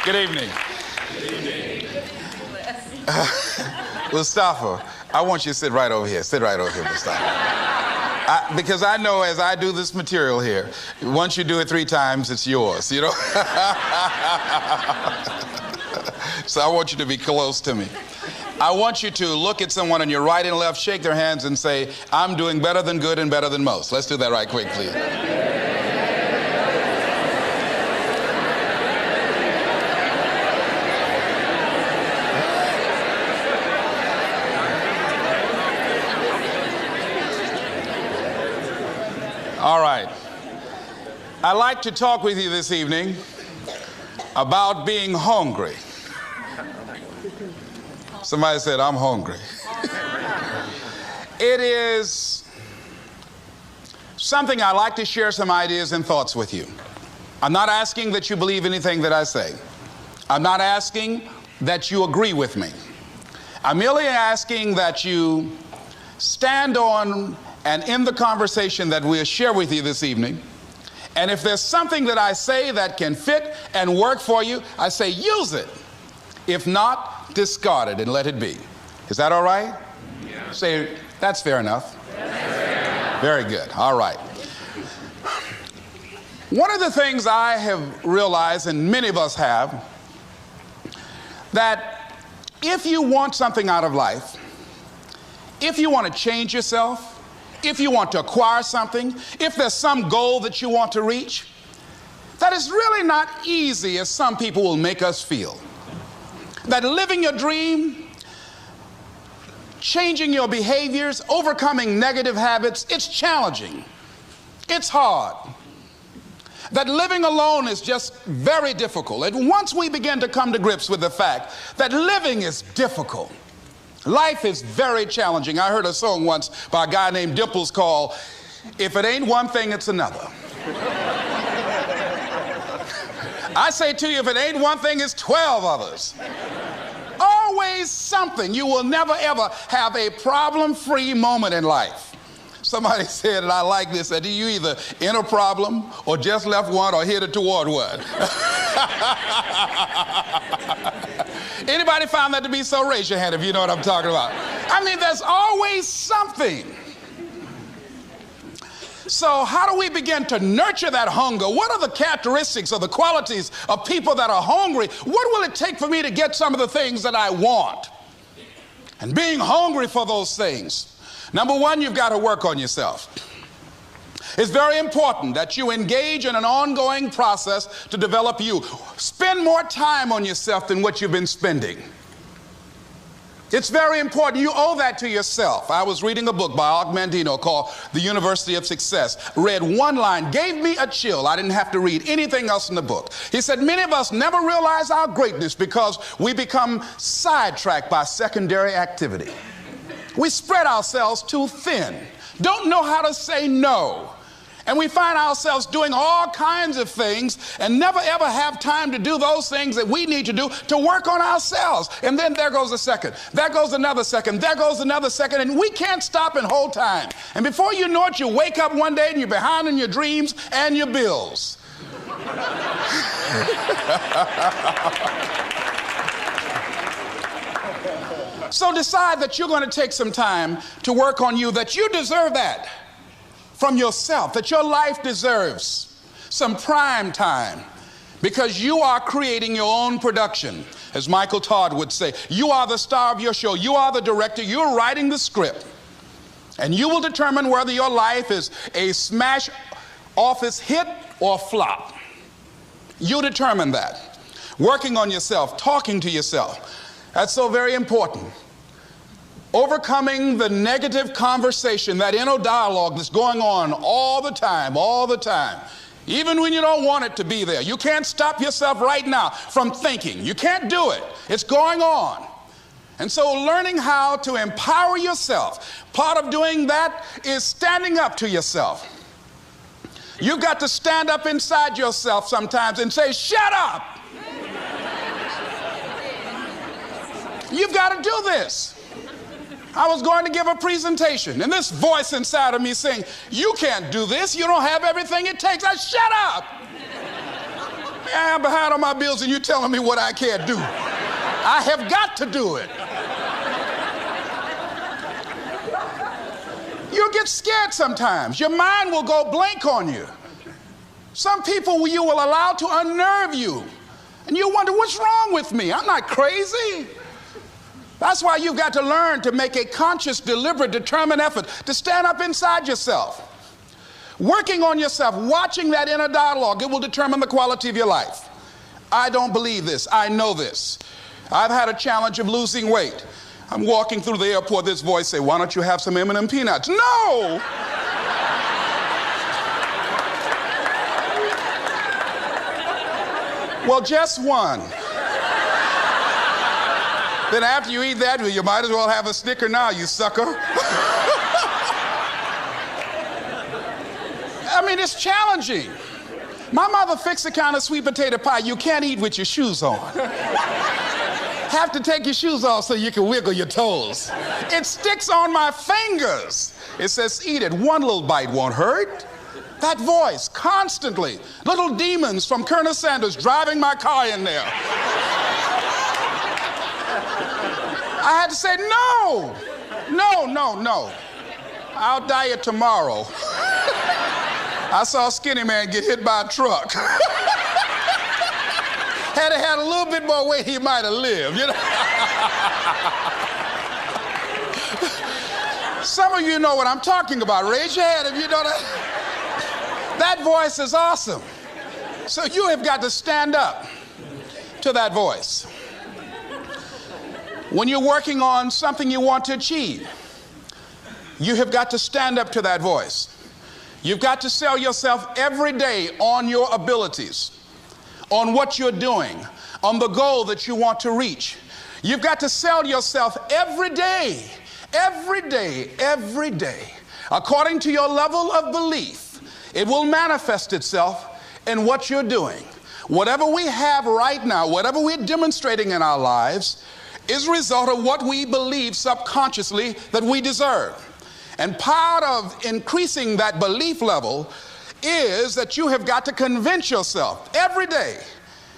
Good evening. Mustafa, I want you to sit right over here. Sit right over here, Mustafa. Because I know as I do this material here, once you do it 3 times, it's yours, you know? So I want you to be close to me. I want you to look at someone on your right and left, shake their hands and say, I'm doing better than good and better than most. Let's do that right quick, please. All right. I'd like to talk with you this evening about being hungry. Somebody said, I'm hungry. It is something I like to share some ideas and thoughts with you. I'm not asking that you believe anything that I say. I'm not asking that you agree with me. I'm merely asking that you stand on and in the conversation that we'll share with you this evening. And if there's something that I say that can fit and work for you, I say use it. If not, discard it and let it be. Is that all right? Yeah. Say, that's fair enough. Very good. All right. One of the things I have realized, and many of us have, that if you want something out of life, if you want to change yourself, if you want to acquire something, if there's some goal that you want to reach, that is really not easy as some people will make us feel. That living your dream, changing your behaviors, overcoming negative habits, it's challenging. It's hard. That living alone is just very difficult. And once we begin to come to grips with the fact that living is difficult, life is very challenging. I heard a song once by a guy named Dimples called, If It Ain't One Thing, It's Another. I say to you, if it ain't one thing, it's 12 others. Always something. You will never ever have a problem-free moment in life. Somebody said, and I like this, that you either in a problem or just left one or headed toward one. Anybody found that to be so? Raise your hand if you know what I'm talking about. I mean, there's always something. So how do we begin to nurture that hunger? What are the characteristics or the qualities of people that are hungry? What will it take for me to get some of the things that I want? And being hungry for those things. Number one, you've got to work on yourself. It's very important that you engage in an ongoing process to develop you. Spend more time on yourself than what you've been spending. It's very important. You owe that to yourself. I was reading a book by Og Mandino called The University of Success. Read one line, gave me a chill. I didn't have to read anything else in the book. He said, many of us never realize our greatness because we become sidetracked by secondary activity. We spread ourselves too thin, don't know how to say no. And we find ourselves doing all kinds of things and never ever have time to do those things that we need to do to work on ourselves. And then there goes a second, there goes another second, there goes another second, and we can't stop and hold time. And before you know it, you wake up one day and you're behind on your dreams and your bills. So decide that you're going to take some time to work on you, that you deserve that from yourself, that your life deserves some prime time because you are creating your own production. As Michael Todd would say, you are the star of your show. You are the director. You're writing the script. And you will determine whether your life is a smash office hit or flop. You determine that. Working on yourself, talking to yourself. That's so very important. Overcoming the negative conversation, that inner dialogue that's going on all the time, even when you don't want it to be there. You can't stop yourself right now from thinking. You can't do it. It's going on. And so learning how to empower yourself, part of doing that is standing up to yourself. You've got to stand up inside yourself sometimes and say, shut up. You've got to do this. I was going to give a presentation, and this voice inside of me saying, you can't do this. You don't have everything it takes. I shut up. I'm behind on my bills and you're telling me what I can't do. I have got to do it. You'll get scared sometimes. Your mind will go blank on you. Some people you will allow to unnerve you. And you wonder, what's wrong with me? I'm not crazy. That's why you've got to learn to make a conscious, deliberate, determined effort to stand up inside yourself. Working on yourself, watching that inner dialogue, it will determine the quality of your life. I don't believe this. I know this. I've had a challenge of losing weight. I'm walking through the airport, this voice say, why don't you have some M&M peanuts? No! Well, just one. Then after you eat that, you might as well have a Snicker now, you sucker. I mean, it's challenging. My mother fixed the kind of sweet potato pie you can't eat with your shoes on. Have to take your shoes off so you can wiggle your toes. It sticks on my fingers. It says, eat it. One little bite won't hurt. That voice, constantly. Little demons from Colonel Sanders driving my car in there. I had to say, no. I'll diet tomorrow. I saw a skinny man get hit by a truck. Had he had a little bit more weight, he might have lived, you know. Some of you know what I'm talking about. Raise your hand if you know that. That voice is awesome. So you have got to stand up to that voice. When you're working on something you want to achieve, you have got to stand up to that voice. You've got to sell yourself every day on your abilities, on what you're doing, on the goal that you want to reach. You've got to sell yourself every day, according to your level of belief. It will manifest itself in what you're doing. Whatever we have right now, whatever we're demonstrating in our lives, is a result of what we believe subconsciously that we deserve. And part of increasing that belief level is that you have got to convince yourself every day.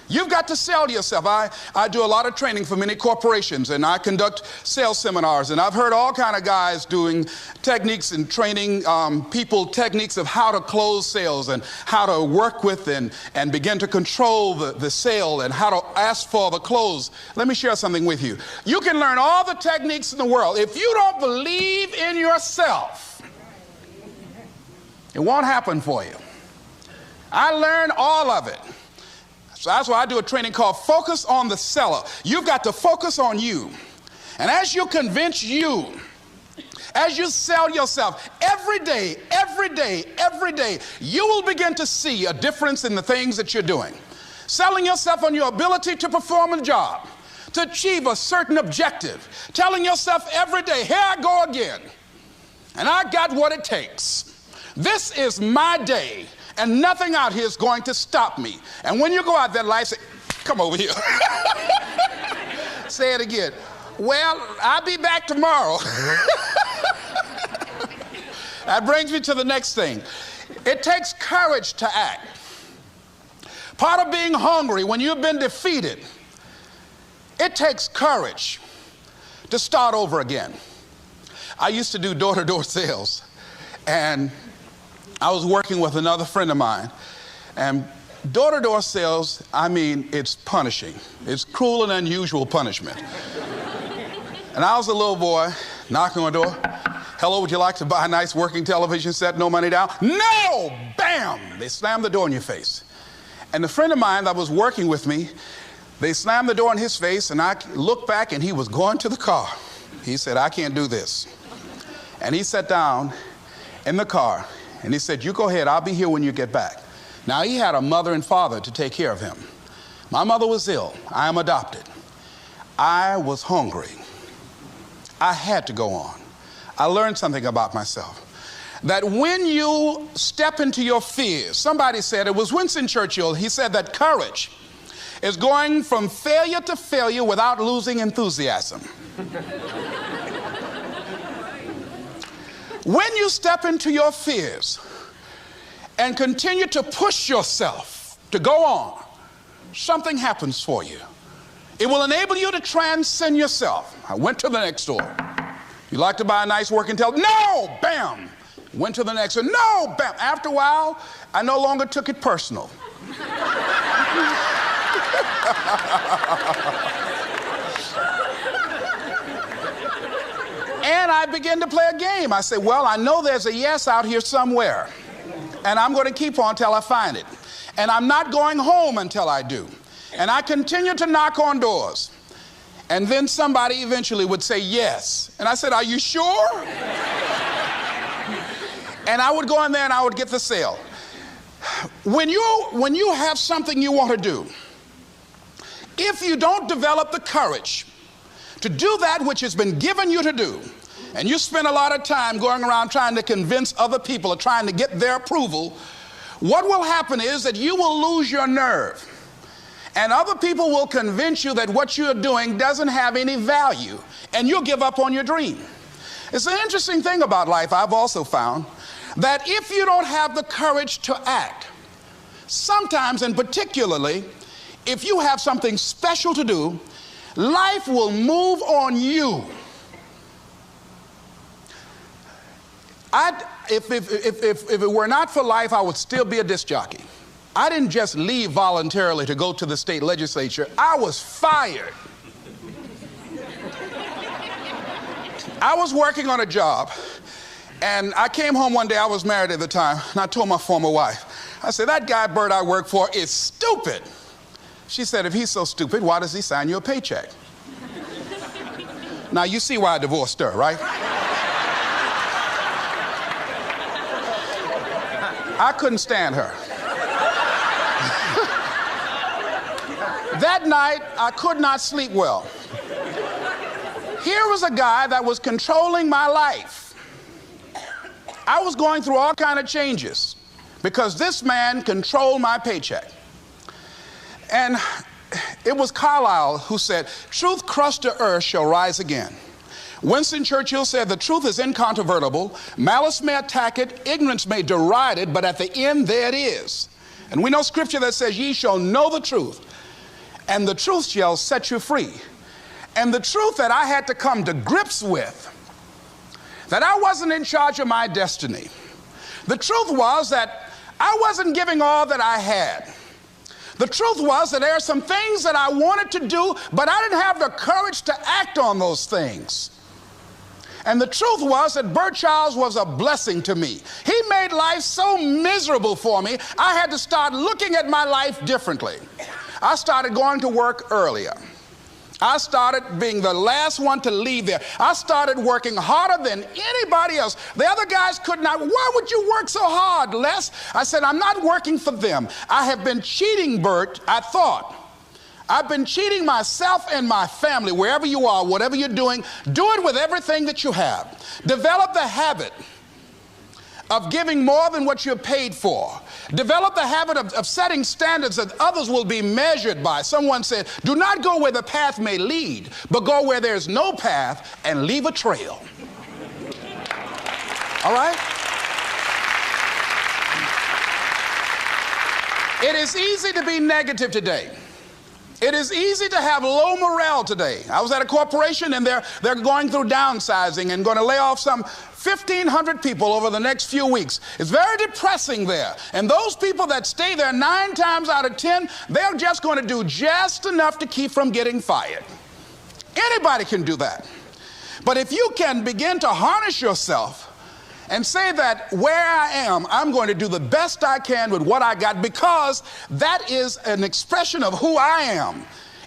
You've got to sell yourself. I do a lot of training for many corporations, and I conduct sales seminars, and I've heard all kind of guys doing techniques and training people techniques of how to close sales and how to work with and begin to control the sale and how to ask for the close. Let me share something with you. You can learn all the techniques in the world. If you don't believe in yourself, it won't happen for you. I learned all of it. So that's why I do a training called Focus on the Seller. You've got to focus on you. And as you convince you, as you sell yourself every day, you will begin to see a difference in the things that you're doing. Selling yourself on your ability to perform a job, to achieve a certain objective. Telling yourself every day, here I go again. And I got what it takes. This is my day. And nothing out here is going to stop me. And when you go out there, life say, come over here. Say it again. Well, I'll be back tomorrow. That brings me to the next thing. It takes courage to act. Part of being hungry when you've been defeated, it takes courage to start over again. I used to do door-to-door sales, and I was working with another friend of mine, and door-to-door sales, I mean, it's punishing. It's cruel and unusual punishment. And I was a little boy knocking on the door. Hello, would you like to buy a nice working television set? No money down? No! Bam! They slammed the door in your face. And the friend of mine that was working with me, they slammed the door in his face, and I looked back, and he was going to the car. He said, I can't do this. And he sat down in the car, and he said, you go ahead, I'll be here when you get back. Now, he had a mother and father to take care of him. My mother was ill. I am adopted. I was hungry. I had to go on. I learned something about myself. That when you step into your fears, somebody said, it was Winston Churchill, he said that courage is going from failure to failure without losing enthusiasm. When you step into your fears and continue to push yourself to go on, something happens for you. It will enable you to transcend yourself. I went to the next store. You like to buy a nice working television? No! Bam! Went to the next store. No! Bam! After a while, I no longer took it personal. And I began to play a game. I said, well, I know there's a yes out here somewhere, and I'm going to keep on until I find it. And I'm not going home until I do. And I continue to knock on doors. And then somebody eventually would say yes. And I said, are you sure? And I would go in there and I would get the sale. When you have something you want to do, if you don't develop the courage to do that which has been given you to do, and you spend a lot of time going around trying to convince other people or trying to get their approval, what will happen is that you will lose your nerve. And other people will convince you that what you're doing doesn't have any value, and you'll give up on your dream. It's an interesting thing about life, I've also found, that if you don't have the courage to act, sometimes, and particularly, if you have something special to do, life will move on you. If it were not for life, I would still be a disc jockey. I didn't just leave voluntarily to go to the state legislature. I was fired. I was working on a job, and I came home one day. I was married at the time, and I told my former wife, I said, that guy Bert I work for is stupid. She said, if he's so stupid, why does he sign you a paycheck? Now, you see why I divorced her, right? I couldn't stand her. That night, I could not sleep well. Here was a guy that was controlling my life. I was going through all kinds of changes because this man controlled my paycheck. And it was Carlyle who said, truth crushed to earth shall rise again. Winston Churchill said, the truth is incontrovertible. Malice may attack it, ignorance may deride it, but at the end there it is. And we know scripture that says, ye shall know the truth, and the truth shall set you free. And the truth that I had to come to grips with, that I wasn't in charge of my destiny. The truth was that I wasn't giving all that I had. The truth was that there are some things that I wanted to do, but I didn't have the courage to act on those things. And the truth was that Bert Childs was a blessing to me. He made life so miserable for me, I had to start looking at my life differently. I started going to work earlier. I started being the last one to leave there. I started working harder than anybody else. The other guys could not. Why would you work so hard, Les? I said, I'm not working for them. I have been cheating, Bert, I thought. I've been cheating myself and my family. Wherever you are, whatever you're doing, do it with everything that you have. Develop the habit of giving more than what you're paid for. Develop the habit of setting standards that others will be measured by. Someone said, do not go where the path may lead, but go where there's no path and leave a trail. All right? It is easy to be negative today. It is easy to have low morale today. I was at a corporation and they're going through downsizing and going to lay off some 1,500 people over the next few weeks. It's very depressing there. And those people that stay there 9 times out of 10, they're just going to do just enough to keep from getting fired. Anybody can do that. But if you can begin to harness yourself and say that where I am, I'm going to do the best I can with what I got, because that is an expression of who I am.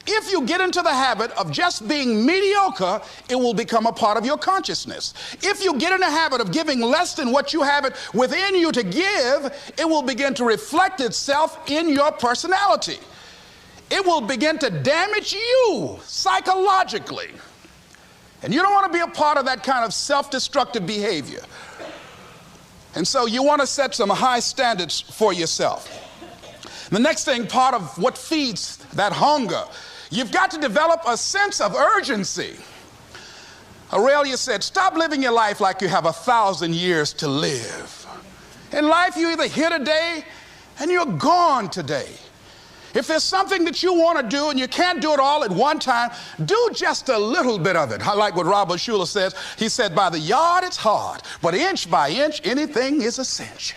If you get into the habit of just being mediocre, it will become a part of your consciousness. If you get in the habit of giving less than what you have it within you to give, it will begin to reflect itself in your personality. It will begin to damage you psychologically. And you don't want to be a part of that kind of self-destructive behavior. And so you want to set some high standards for yourself. The next thing, part of what feeds that hunger, you've got to develop a sense of urgency. Aurelia said, stop living your life like you have 1,000 years to live. In life, you're either here today and you're gone today. If there's something that you want to do and you can't do it all at one time, do just a little bit of it. I like what Robert Schuller says. He said, by the yard it's hard, but inch by inch, anything is a cinch.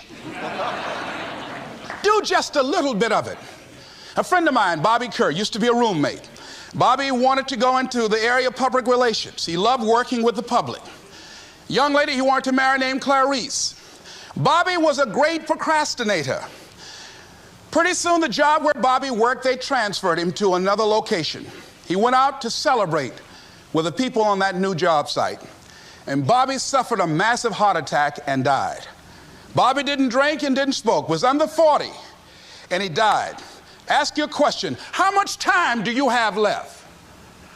Do just a little bit of it. A friend of mine, Bobby Kerr, used to be a roommate. Bobby wanted to go into the area of public relations. He loved working with the public. Young lady he wanted to marry named Clarice. Bobby was a great procrastinator. Pretty soon the job where Bobby worked, they transferred him to another location. He went out to celebrate with the people on that new job site. And Bobby suffered a massive heart attack and died. Bobby didn't drink and didn't smoke, was under 40, and he died. Ask your question, how much time do you have left?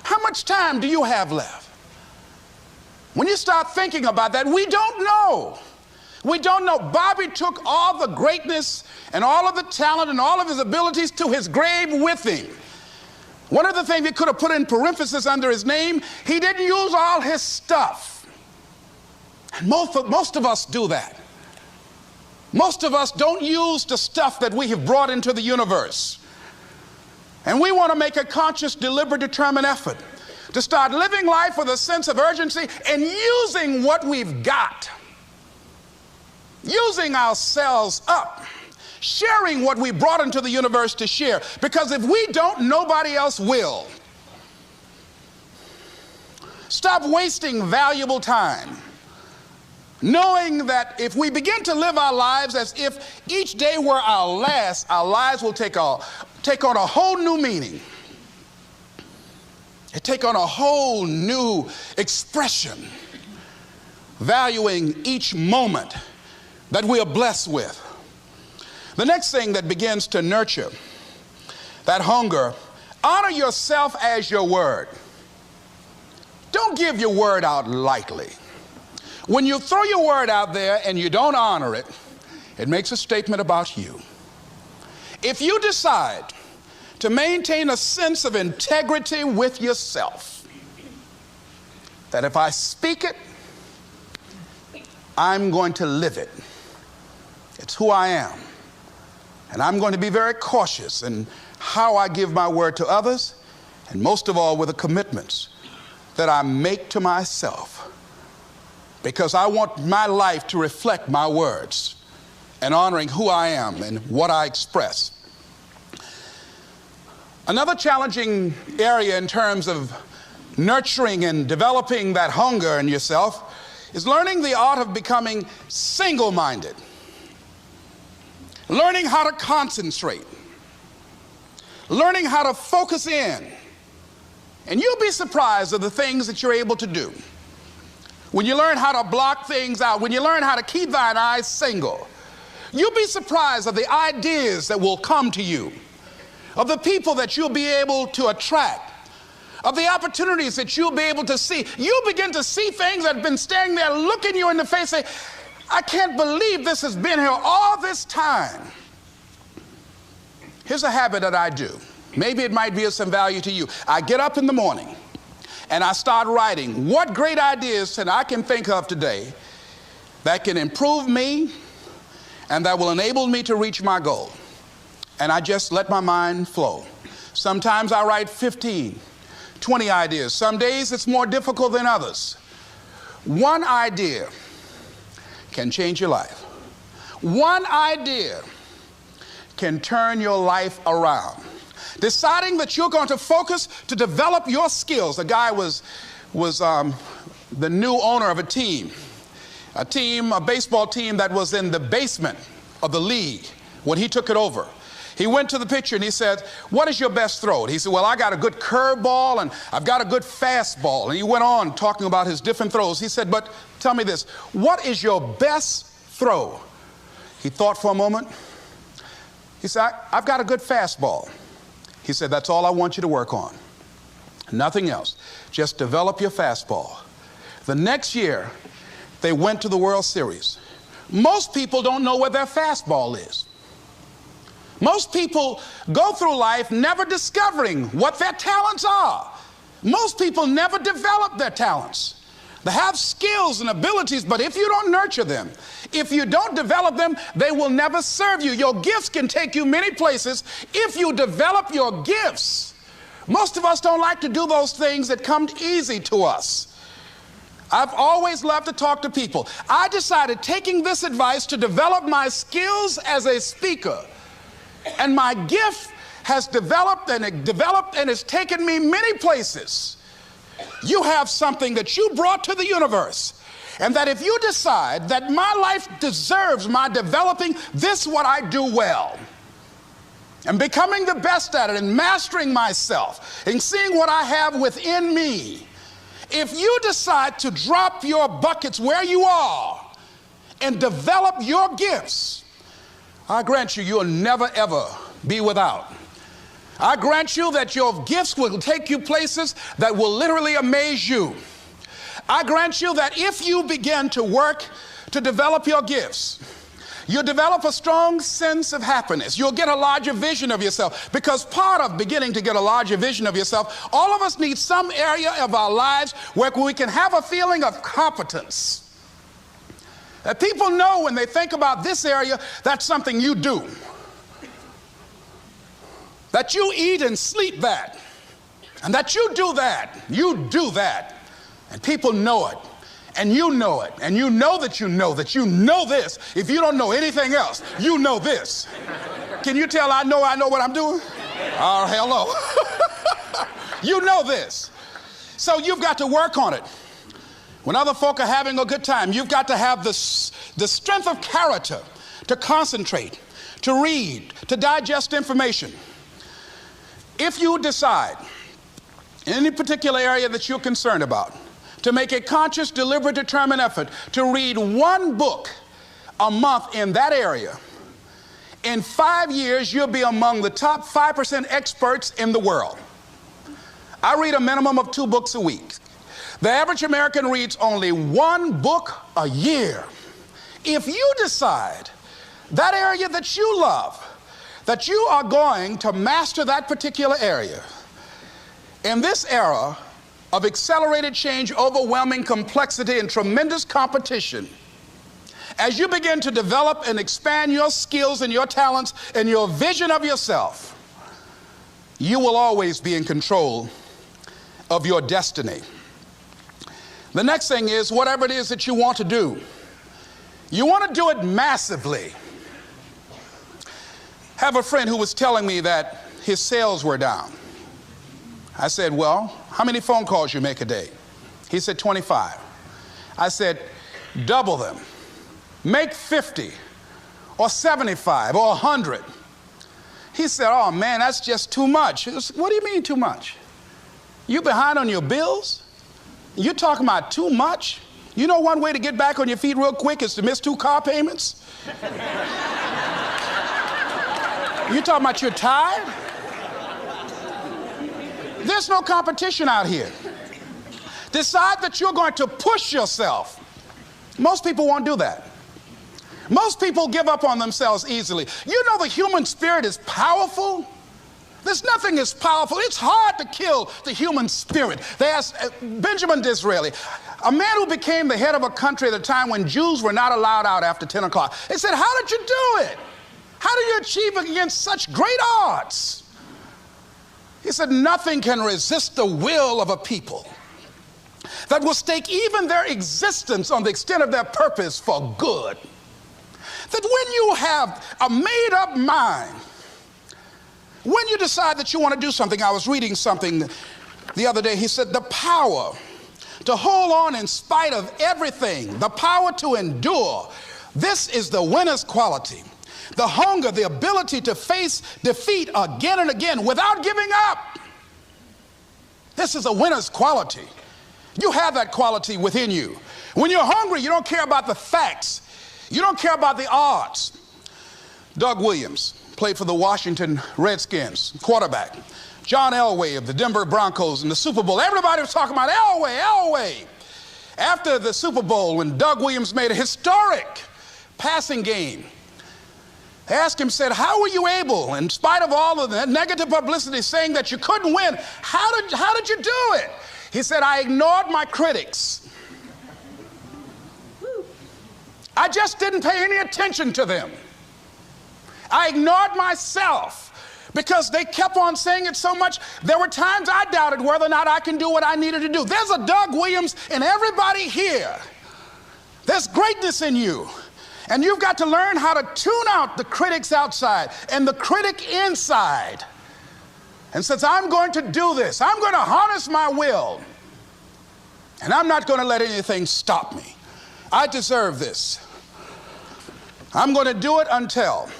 How much time do you have left? When you start thinking about that, we don't know. We don't know. Bobby took all the greatness and all of the talent and all of his abilities to his grave with him. One of the things he could have put in parentheses under his name, he didn't use all his stuff. And most of us do that. Most of us don't use the stuff that we have brought into the universe. And we want to make a conscious, deliberate, determined effort to start living life with a sense of urgency and using what we've got. Using ourselves up, sharing what we brought into the universe to share, because if we don't, nobody else will. Stop wasting valuable time, knowing that if we begin to live our lives as if each day were our last, our lives will take on a whole new meaning. It take on a whole new expression, valuing each moment that we are blessed with. The next thing that begins to nurture that hunger, honor yourself as your word. Don't give your word out lightly. When you throw your word out there and you don't honor it, it makes a statement about you. If you decide to maintain a sense of integrity with yourself, that if I speak it, I'm going to live it. It's who I am. And I'm going to be very cautious in how I give my word to others, and most of all with the commitments that I make to myself, because I want my life to reflect my words and honoring who I am and what I express. Another challenging area in terms of nurturing and developing that hunger in yourself is learning the art of becoming single-minded. Learning how to concentrate. Learning how to focus in. And you'll be surprised at the things that you're able to do. When you learn how to block things out, when you learn how to keep thine eyes single, you'll be surprised at the ideas that will come to you, of the people that you'll be able to attract, of the opportunities that you'll be able to see. You'll begin to see things that have been standing there looking you in the face, say, I can't believe this has been here all this time. Here's a habit that I do. Maybe it might be of some value to you. I get up in the morning and I start writing what great ideas that I can think of today that can improve me and that will enable me to reach my goal. And I just let my mind flow. Sometimes I write 15, 20 ideas. Some days it's more difficult than others. One idea can change your life. One idea can turn your life around. Deciding that you're going to focus to develop your skills. The guy was the new owner of a baseball team that was in the basement of the league when he took it over. He went to the pitcher and he said, what is your best throw? And he said, well, I got a good curveball and I've got a good fastball. And he went on talking about his different throws. He said, but tell me this, what is your best throw? He thought for a moment. He said, I've got a good fastball. He said, that's all I want you to work on. Nothing else. Just develop your fastball. The next year, they went to the World Series. Most people don't know where their fastball is. Most people go through life never discovering what their talents are. Most people never develop their talents. They have skills and abilities, but if you don't nurture them, if you don't develop them, they will never serve you. Your gifts can take you many places if you develop your gifts. Most of us don't like to do those things that come easy to us. I've always loved to talk to people. I decided, taking this advice, to develop my skills as a speaker. And my gift has developed and it's taken me many places. You have something that you brought to the universe. And that if you decide that my life deserves my developing this, what I do well, and becoming the best at it, and mastering myself, and seeing what I have within me, if you decide to drop your buckets where you are and develop your gifts, I grant you, you'll never ever be without. I grant you that your gifts will take you places that will literally amaze you. I grant you that if you begin to work to develop your gifts, you'll develop a strong sense of happiness. You'll get a larger vision of yourself, because part of beginning to get a larger vision of yourself, all of us need some area of our lives where we can have a feeling of competence. That people know when they think about this area, that's something you do. That you eat and sleep that. And that you do that. You do that. And people know it. And you know it. And you know that you know this. If you don't know anything else, you know this. Can you tell I know what I'm doing? Oh, hello. You know this. So you've got to work on it. When other folk are having a good time, you've got to have the strength of character to concentrate, to read, to digest information. If you decide in any particular area that you're concerned about, to make a conscious, deliberate, determined effort to read one book a month in that area, in 5 years, you'll be among the top 5% experts in the world. I read a minimum of 2 books a week. The average American reads only 1 book a year. If you decide that area that you love, that you are going to master that particular area, in this era of accelerated change, overwhelming complexity, and tremendous competition, as you begin to develop and expand your skills and your talents and your vision of yourself, you will always be in control of your destiny. The next thing is, whatever it is that you want to do, you want to do it massively. I have a friend who was telling me that his sales were down. I said, well, how many phone calls you make a day? He said, 25. I said, double them. Make 50 or 75 or 100. He said, oh man, that's just too much. What do you mean too much? You behind on your bills? You're talking about too much? You know one way to get back on your feet real quick is to miss 2 car payments? You talking about you're tired? There's no competition out here. Decide that you're going to push yourself. Most people won't do that. Most people give up on themselves easily. You know the human spirit is powerful. There's nothing as powerful. It's hard to kill the human spirit. They asked Benjamin Disraeli, a man who became the head of a country at a time when Jews were not allowed out after 10 o'clock. They said, how did you do it? How did you achieve it against such great odds? He said, nothing can resist the will of a people that will stake even their existence on the extent of their purpose for good. That when you have a made-up mind, when you decide that you want to do something, I was reading something the other day, he said, the power to hold on in spite of everything, the power to endure, this is the winner's quality. The hunger, the ability to face defeat again and again without giving up. This is a winner's quality. You have that quality within you. When you're hungry, you don't care about the facts. You don't care about the odds. Doug Williams played for the Washington Redskins, quarterback. John Elway of the Denver Broncos in the Super Bowl. Everybody was talking about Elway. After the Super Bowl, when Doug Williams made a historic passing game, they asked him, said, how were you able, in spite of all of the negative publicity saying that you couldn't win, how did you do it? He said, I ignored my critics. I just didn't pay any attention to them. I ignored myself because they kept on saying it so much. There were times I doubted whether or not I can do what I needed to do. There's a Doug Williams in everybody here. There's greatness in you. And you've got to learn how to tune out the critics outside and the critic inside. And since I'm going to do this, I'm going to harness my will. And I'm not going to let anything stop me. I deserve this. I'm going to do it until.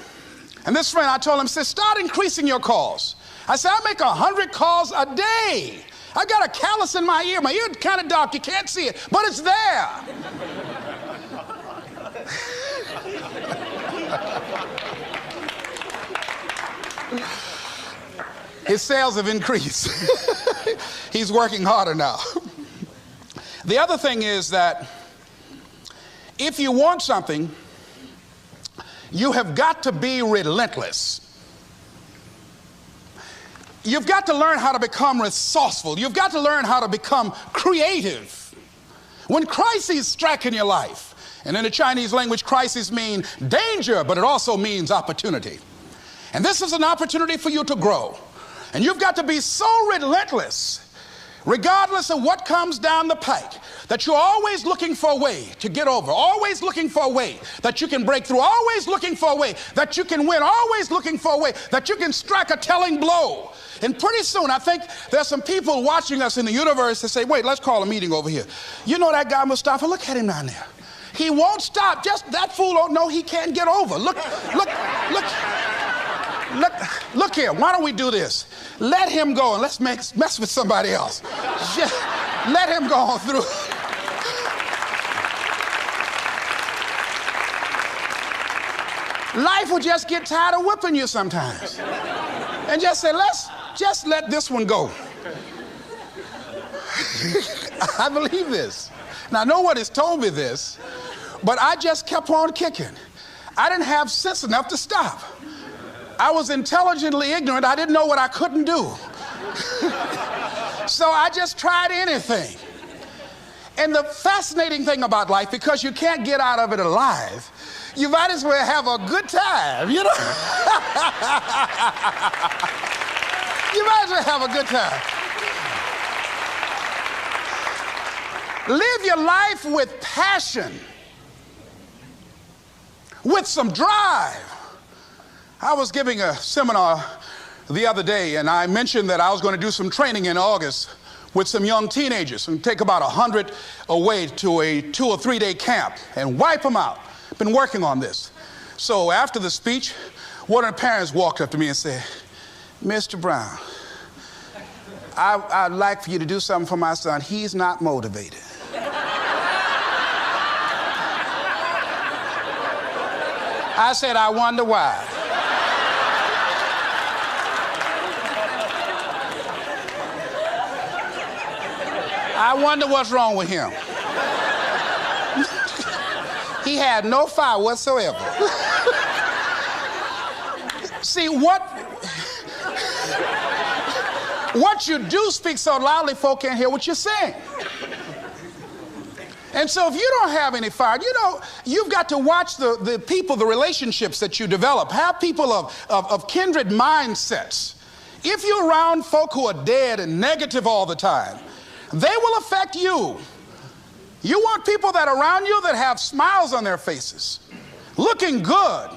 And this friend, I told him, said, start increasing your calls. I said, I make 100 calls a day. I got a callus in my ear. My ear is kind of dark. You can't see it, but it's there. His sales have increased. He's working harder now. The other thing is that if you want something, you have got to be relentless. You've got to learn how to become resourceful. You've got to learn how to become creative. When crises strike in your life, and in the Chinese language, crises mean danger, but it also means opportunity. And this is an opportunity for you to grow. And you've got to be so relentless, regardless of what comes down the pike, that you're always looking for a way to get over, always looking for a way that you can break through, always looking for a way that you can win, always looking for a way that you can strike a telling blow. And pretty soon, I think there's some people watching us in the universe that say, wait, let's call a meeting over here. You know that guy Mustafa? Look at him down there. He won't stop. Just that fool don't know he can't get over. Look here. Why don't we do this? Let him go and let's mess with somebody else. Just let him go on through. Life will just get tired of whipping you sometimes. And just say, just let this one go. I believe this. Now, no one has told me this, but I just kept on kicking. I didn't have sense enough to stop. I was intelligently ignorant. I didn't know what I couldn't do. So I just tried anything. And the fascinating thing about life, because you can't get out of it alive, you might as well have a good time, you know? You might as well have a good time. Live your life with passion, with some drive. I was giving a seminar the other day, and I mentioned that I was going to do some training in August with some young teenagers and take about 100 away to a 2 or 3 day camp and wipe them out. Been working on this. So after the speech, one of the parents walked up to me and said, Mr. Brown, I'd like for you to do something for my son. He's not motivated. I said, I wonder why. I wonder what's wrong with him. He had no fire whatsoever. See, what you do speak so loudly, folk can't hear what you're saying. And so if you don't have any fire, you know, you've got to watch the people, the relationships that you develop. Have people of kindred mindsets. If you're around folk who are dead and negative all the time, they will affect you. You want people that are around you that have smiles on their faces, looking good.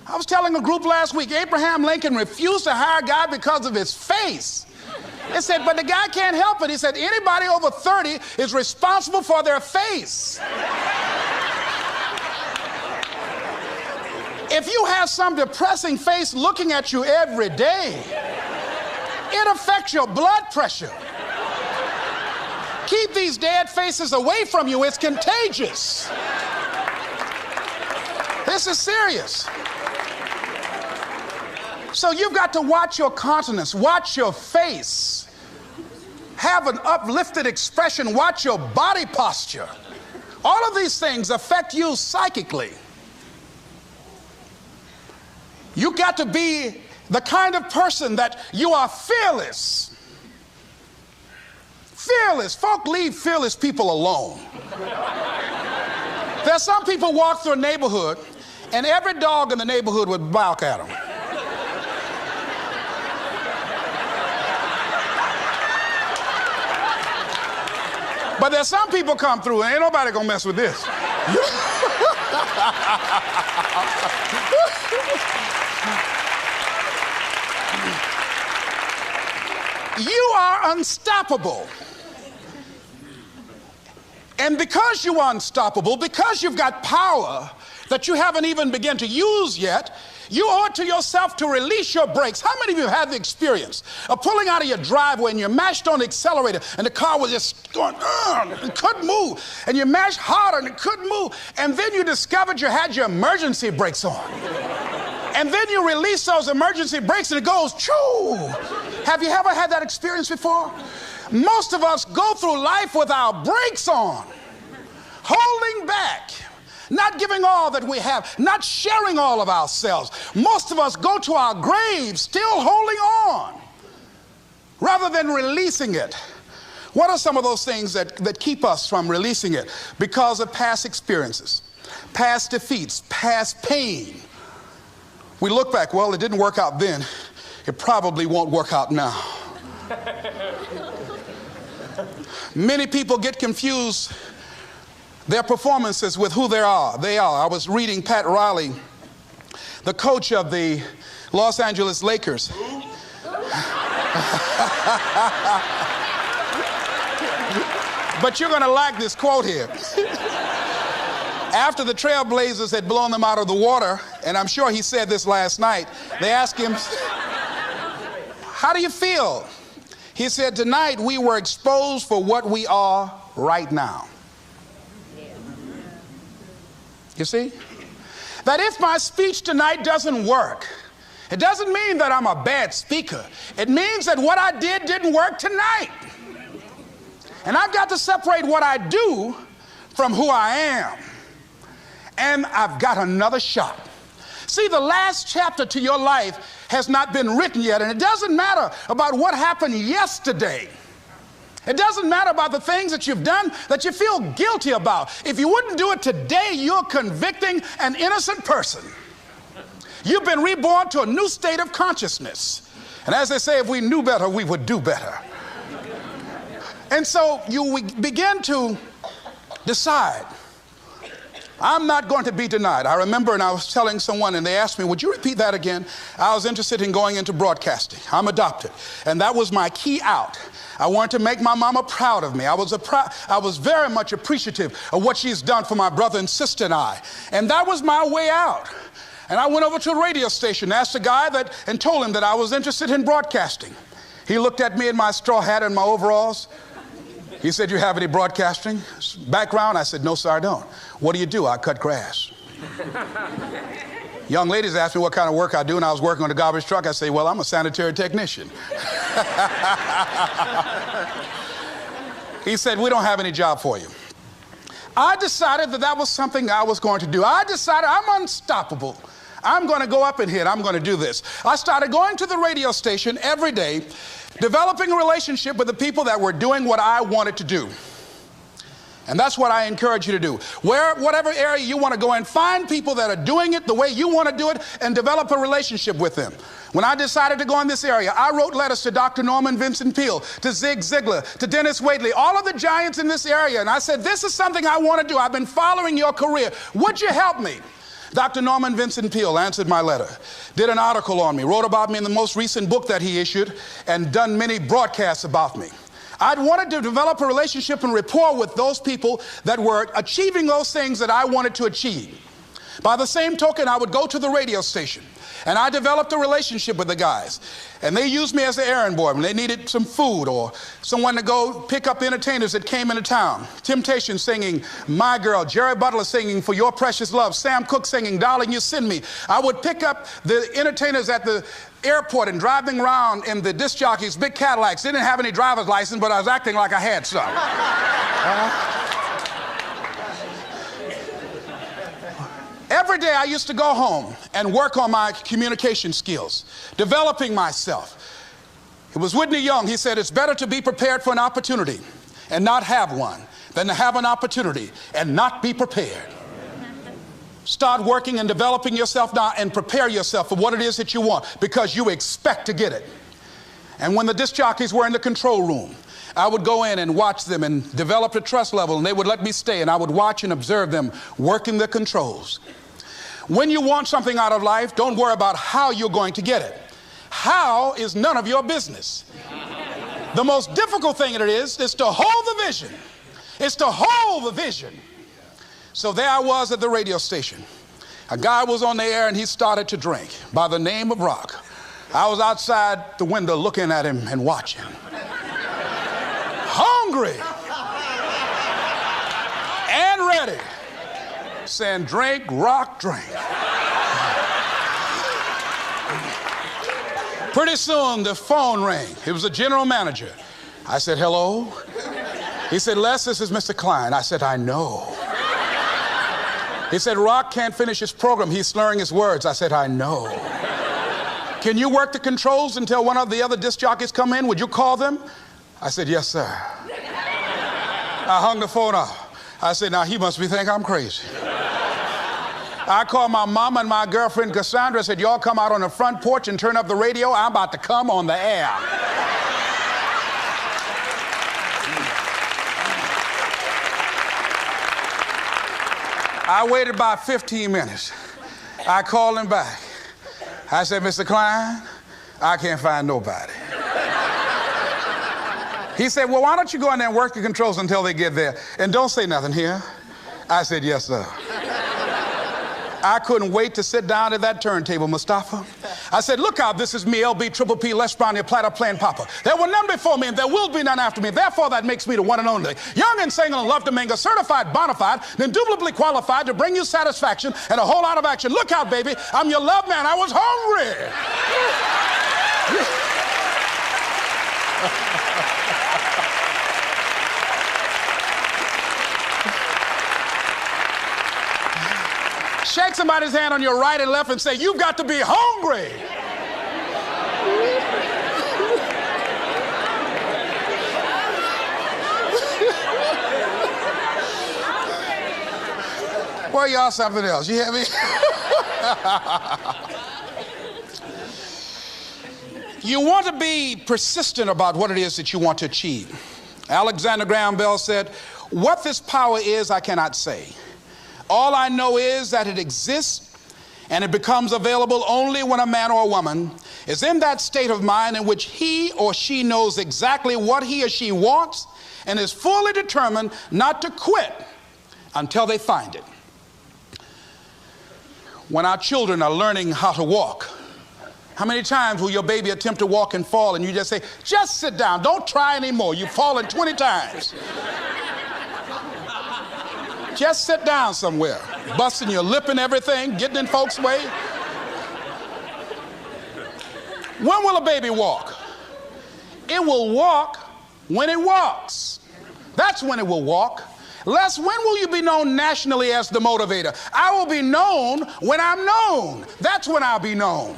I was telling a group last week, Abraham Lincoln refused to hire a guy because of his face. They said, but the guy can't help it. He said, anybody over 30 is responsible for their face. If you have some depressing face looking at you every day, it affects your blood pressure. Keep these dead faces away from you. It's contagious. This is serious. So you've got to watch your countenance, watch your face, have an uplifted expression, watch your body posture. All of these things affect you psychically. You've got to be the kind of person that you are fearless. Fearless. Folk leave fearless people alone. There's some people walk through a neighborhood and every dog in the neighborhood would bark at them. But there's some people come through and ain't nobody gonna mess with this. You are unstoppable. And because you are unstoppable, because you've got power that you haven't even begun to use yet, you owe it to yourself to release your brakes. How many of you have the experience of pulling out of your driveway and you mashed on the accelerator and the car was just going, and couldn't move, and you mashed harder and it couldn't move, and then you discovered you had your emergency brakes on. And then you release those emergency brakes and it goes, choo! Have you ever had that experience before? Most of us go through life with our brakes on, holding back, not giving all that we have, not sharing all of ourselves. Most of us go to our graves still holding on rather than releasing it. What are some of those things that keep us from releasing it? Because of past experiences, past defeats, past pain. We look back, well, it didn't work out then. It probably won't work out now. Many people get confused their performances with who they are. I was reading Pat Riley, the coach of the Los Angeles Lakers. But you're going to like this quote here. After the Trailblazers had blown them out of the water, and I'm sure he said this last night, they asked him, how do you feel? He said, tonight we were exposed for what we are right now. You see? That if my speech tonight doesn't work, it doesn't mean that I'm a bad speaker. It means that what I did didn't work tonight. And I've got to separate what I do from who I am. And I've got another shot. See, the last chapter to your life has not been written yet, and it doesn't matter about what happened yesterday. It doesn't matter about the things that you've done that you feel guilty about. If you wouldn't do it today, you're convicting an innocent person. You've been reborn to a new state of consciousness. And as they say, if we knew better, we would do better. And so you begin to decide, I'm not going to be denied. I remember, and I was telling someone, and they asked me, would you repeat that again? I was interested in going into broadcasting. I'm adopted. And that was my key out. I wanted to make my mama proud of me. I was very much appreciative of what she's done for my brother and sister and I. And that was my way out. And I went over to a radio station, asked a guy and told him that I was interested in broadcasting. He looked at me in my straw hat and my overalls. He said, you have any broadcasting background? I said, no, sir, I don't. What do you do? I cut grass. Young ladies asked me what kind of work I do, and I was working on a garbage truck. I say, well, I'm a sanitary technician. He said, we don't have any job for you. I decided that was something I was going to do. I decided I'm unstoppable. I'm going to go up in here and I'm going to do this. I started going to the radio station every day, developing a relationship with the people that were doing what I wanted to do. And that's what I encourage you to do. Whatever area you want to go in, find people that are doing it the way you want to do it and develop a relationship with them. When I decided to go in this area, I wrote letters to Dr. Norman Vincent Peale, to Zig Ziglar, to Dennis Waitley, all of the giants in this area. And I said, this is something I want to do. I've been following your career. Would you help me? Dr. Norman Vincent Peale answered my letter, did an article on me, wrote about me in the most recent book that he issued, and done many broadcasts about me. I'd wanted to develop a relationship and rapport with those people that were achieving those things that I wanted to achieve. By the same token, I would go to the radio station, and I developed a relationship with the guys. And they used me as an errand boy when they needed some food or someone to go pick up entertainers that came into town. Temptation singing My Girl, Jerry Butler singing For Your Precious Love, Sam Cooke singing Darling You Send Me. I would pick up the entertainers at the airport and drive them around in the disc jockeys, big Cadillacs. They didn't have any driver's license, but I was acting like I had some. Every day I used to go home and work on my communication skills, developing myself. It was Whitney Young. He said, it's better to be prepared for an opportunity and not have one than to have an opportunity and not be prepared. Start working and developing yourself now and prepare yourself for what it is that you want, because you expect to get it. And when the disc jockeys were in the control room, I would go in and watch them and develop a trust level, and they would let me stay, and I would watch and observe them working the controls. When you want something out of life, don't worry about how you're going to get it. How is none of your business. The most difficult thing it is to hold the vision. It's to hold the vision. So there I was at the radio station. A guy was on the air and he started to drink by the name of Rock. I was outside the window looking at him and watching. Hungry and ready, saying, drink, Rock, drink. Pretty soon the phone rang. It was the general manager. I said, hello? He said, Les, this is Mr. Klein. I said, I know. He said, Rock can't finish his program. He's slurring his words. I said, I know. Can you work the controls until one of the other disc jockeys come in? Would you call them? I said, yes, sir. I hung the phone up. I said, now he must be thinking I'm crazy. I called my mama and my girlfriend Cassandra. I said, y'all come out on the front porch and turn up the radio. I'm about to come on the air. I waited about 15 minutes. I called him back. I said, Mr. Klein, I can't find nobody. He said, well, why don't you go in there and work the controls until they get there? And don't say nothing here. I said, yes, sir. I couldn't wait to sit down at that turntable, Mustafa. I said, look out, this is me, LB, Triple P, Les Brown, your platter playing Papa. There were none before me, and there will be none after me. Therefore, that makes me the one and only. Young and single and love to mingle, certified, bona fide, and indubitably qualified to bring you satisfaction and a whole lot of action. Look out, baby, I'm your love man. I was hungry. Shake somebody's hand on your right and left and say, you've got to be hungry. Well, y'all something else. You hear me? You want to be persistent about what it is that you want to achieve. Alexander Graham Bell said, what this power is, I cannot say. All I know is that it exists, and it becomes available only when a man or a woman is in that state of mind in which he or she knows exactly what he or she wants and is fully determined not to quit until they find it. When our children are learning how to walk, how many times will your baby attempt to walk and fall and you just say, just sit down, don't try anymore, you've fallen 20 times. Just sit down somewhere, busting your lip and everything, getting in folks' way. When will a baby walk? It will walk when it walks. That's when it will walk. Les, when will you be known nationally as the motivator? I will be known when I'm known. That's when I'll be known.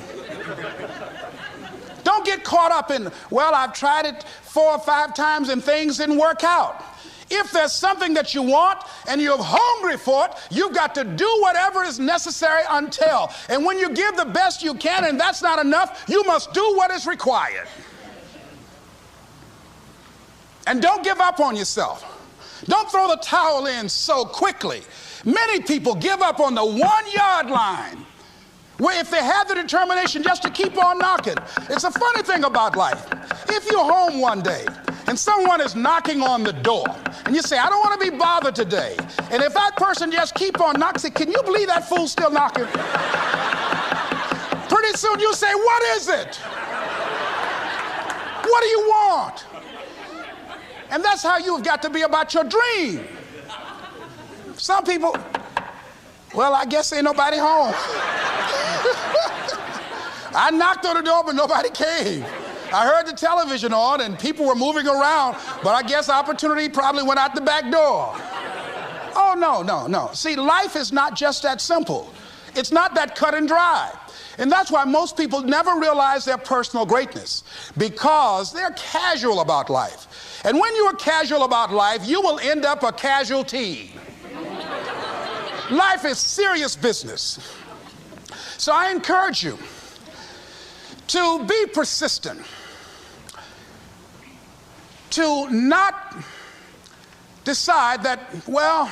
Don't get caught up in, well, I've tried it 4 or 5 times and things didn't work out. If there's something that you want and you're hungry for it, you've got to do whatever is necessary until. And when you give the best you can and that's not enough, you must do what is required. And don't give up on yourself. Don't throw the towel in so quickly. Many people give up on the 1-yard line, where if they have the determination just to keep on knocking. It's a funny thing about life. If you're home one day and someone is knocking on the door and you say, I don't want to be bothered today. And if that person just keep on knocking, say, can you believe that fool's still knocking? Pretty soon you say, what is it? What do you want? And that's how you've got to be about your dream. Some people, well, I guess ain't nobody home. I knocked on the door, but nobody came. I heard the television on and people were moving around, but I guess opportunity probably went out the back door. Oh, no. See, life is not just that simple. It's not that cut and dry. And that's why most people never realize their personal greatness, because they're casual about life. And when you are casual about life, you will end up a casualty. Life is serious business. So I encourage you to be persistent, to not decide that, well,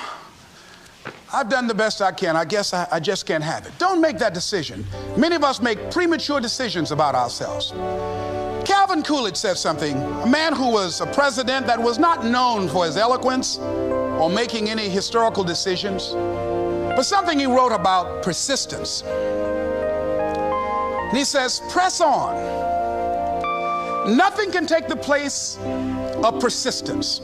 I've done the best I can. I guess I just can't have it. Don't make that decision. Many of us make premature decisions about ourselves. Calvin Coolidge said something, a man who was a president that was not known for his eloquence or making any historical decisions, but something he wrote about persistence. And he says, press on. Nothing can take the place of persistence.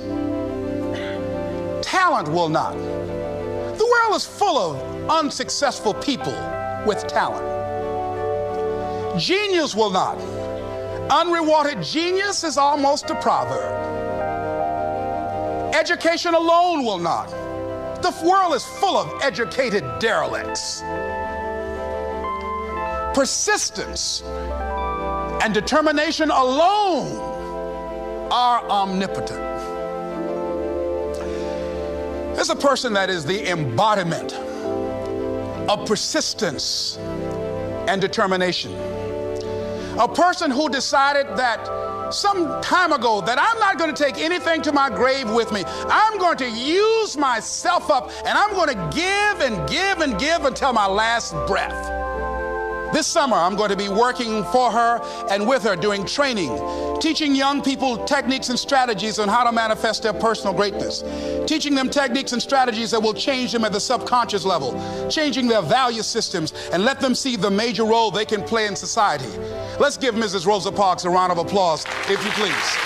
Talent will not. The world is full of unsuccessful people with talent. Genius will not. Unrewarded genius is almost a proverb. Education alone will not. The world is full of educated derelicts. Persistence and determination alone are omnipotent. There's a person that is the embodiment of persistence and determination. A person who decided that some time ago that I'm not going to take anything to my grave with me. I'm going to use myself up, and I'm going to give and give and give until my last breath. This summer, I'm going to be working for her and with her doing training, teaching young people techniques and strategies on how to manifest their personal greatness, teaching them techniques and strategies that will change them at the subconscious level, changing their value systems, and let them see the major role they can play in society. Let's give Mrs. Rosa Parks a round of applause, if you please.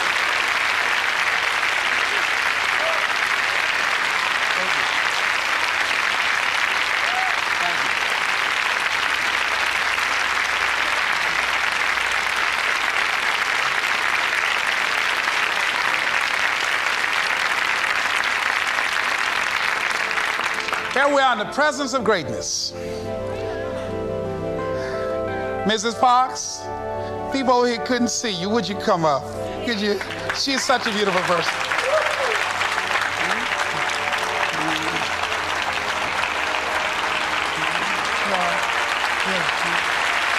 Here we are in the presence of greatness. Mrs. Parks, people over here couldn't see you. Would you come up? Could you? She's such a beautiful person.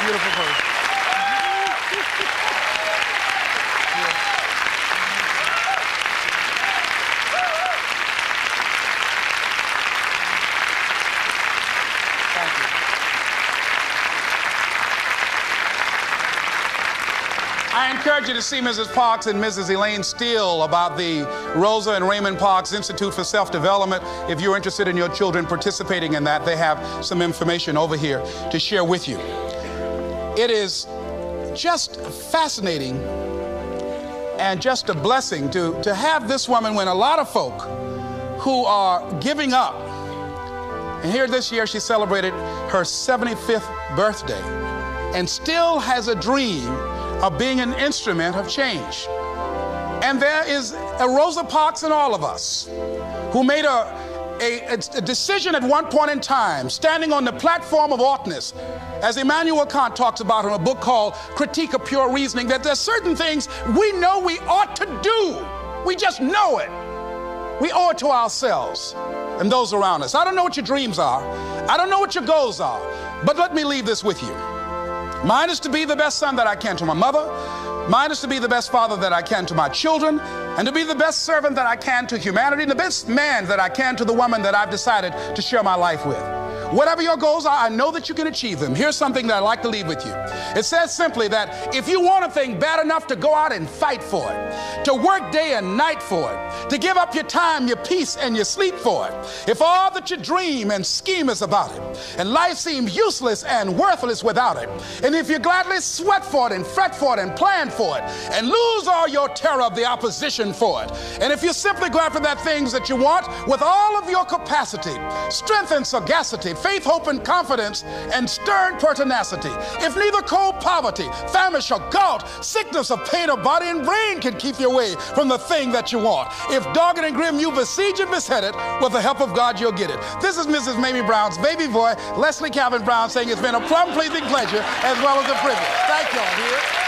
Beautiful person. I encourage you to see Mrs. Parks and Mrs. Elaine Steele about the Rosa and Raymond Parks Institute for Self-Development. If you're interested in your children participating in that, they have some information over here to share with you. It is just fascinating and just a blessing to have this woman when a lot of folk who are giving up. And here this year she celebrated her 75th birthday and still has a dream of being an instrument of change. And there is a Rosa Parks in all of us who made a decision at one point in time, standing on the platform of oughtness, as Immanuel Kant talks about in a book called Critique of Pure Reasoning, that there's certain things we know we ought to do. We just know it. We owe it to ourselves and those around us. I don't know what your dreams are. I don't know what your goals are. But let me leave this with you. Mine is to be the best son that I can to my mother. Mine is to be the best father that I can to my children, and to be the best servant that I can to humanity, and the best man that I can to the woman that I've decided to share my life with. Whatever your goals are, I know that you can achieve them. Here's something that I'd like to leave with you. It says simply that if you want a thing bad enough to go out and fight for it, to work day and night for it, to give up your time, your peace, and your sleep for it, if all that you dream and scheme is about it, and life seems useless and worthless without it, and if you gladly sweat for it and fret for it and plan for it, and lose all your terror of the opposition for it, and if you simply go after that things that you want with all of your capacity, strength and sagacity, faith, hope, and confidence, and stern pertinacity, if neither cold poverty, famish, or gout, sickness of pain of body and brain can keep you away from the thing that you want, if dogged and grim you besiege and beset it, with the help of God you'll get it. This is Mrs. Mamie Brown's baby boy, Leslie Calvin Brown, saying it's been a plum-pleasing pleasure as well as a privilege. Thank you all.